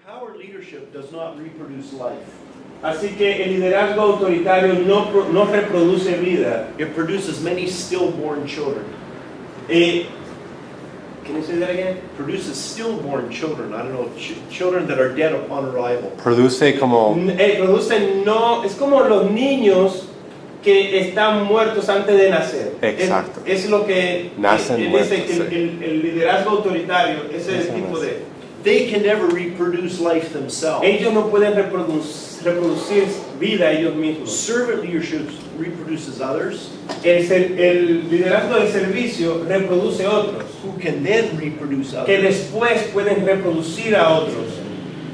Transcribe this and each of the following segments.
Power leadership does not reproduce life. Así que el liderazgo autoritario no reproduce vida. It produces many stillborn children. Can you say that again? Produces stillborn children. I don't know, children that are dead upon arrival. Produce como Producen no, es como los niños que están muertos antes de nacer. Exacto. Es lo que Nacen él muertos, dice que sí. el liderazgo autoritario es el Nacen tipo de... They can never reproduce life themselves. Ellos no pueden reproducir vida ellos mismos. Servant leadership reproduces others El liderazgo de servicio reproduce otros, who can then reproduce que others. después pueden reproducir a otros.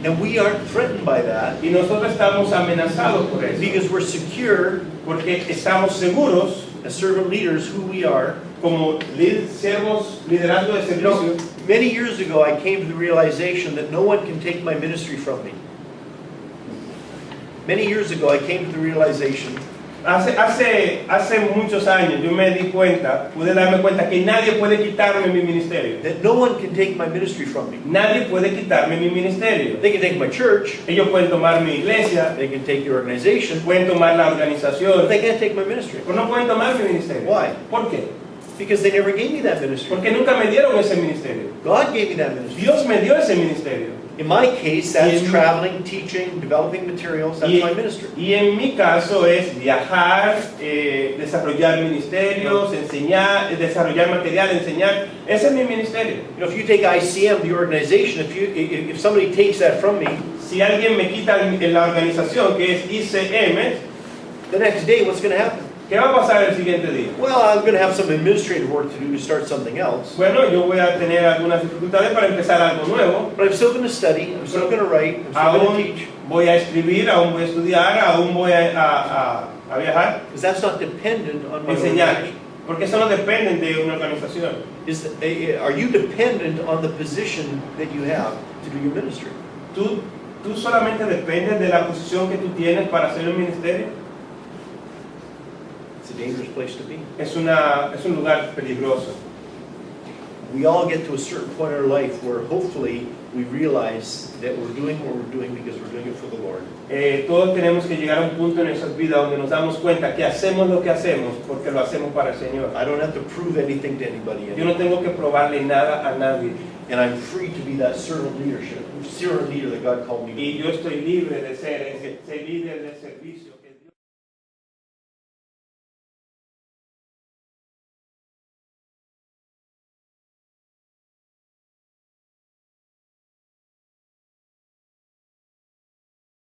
And we aren't threatened by that Y nosotros estamos amenazados por eso, because we're secure porque estamos seguros, as servant leaders who we are. como siervos, liderazgo de You know, servicio. many years ago I came to the realization that no one can take my ministry from me. Many years ago I came to the realization Hace muchos años yo me di cuenta, pude darme cuenta que nadie puede quitarme mi ministerio. that no one can take my ministry from me. Nadie puede quitarme mi ministerio. They can take my church, Ellos pueden tomar mi iglesia, they can take the organization, pueden tomar la but organización, they can't take my ministry. pero no pueden tomar mi ministerio. Why? ¿Por qué? Because they never gave me that ministry. Porque nunca me dieron ese ministerio. God gave me that ministry. Dios me dio ese ministerio. In my case, that's Y en- traveling, teaching, developing materials. That's Y, my ministry. y en mi caso es viajar, desarrollar ministerios, enseñar, desarrollar material, enseñar. Ese es mi ministerio. You know, if you take ICM, the organization, if somebody takes that from me, Si alguien me quita la organización que es ICM, the next day, what's going to happen? ¿qué va a pasar el siguiente día? Well, I'm going to have some administrative work to do to start something else. Bueno, yo voy a tener algunas dificultades para empezar algo nuevo. But I'm still going to study. I'm still going to write. I'm still going to Aún teach. voy a escribir, aún voy a estudiar, aún voy a viajar, Because that's not dependent on my enseñar. organization. Porque eso no depende de una organización. Are you dependent on the position that you have to do your ministry? Tú solamente dependes de la posición que tú tienes para hacer el ministerio. It's a dangerous place to be. Es un lugar peligroso. We all get to a certain point in our life where hopefully we realize that we're doing what we're doing because we're doing it for the Lord. Todos tenemos que llegar a un punto en nuestras vidas donde nos damos cuenta que hacemos lo que hacemos porque lo hacemos para el Señor. I don't have to prove anything to anybody Yo no anymore. tengo que probarle nada a nadie. And I'm free to be that servant leader that God called me to be. Y yo estoy libre de ser ese líder de servicio.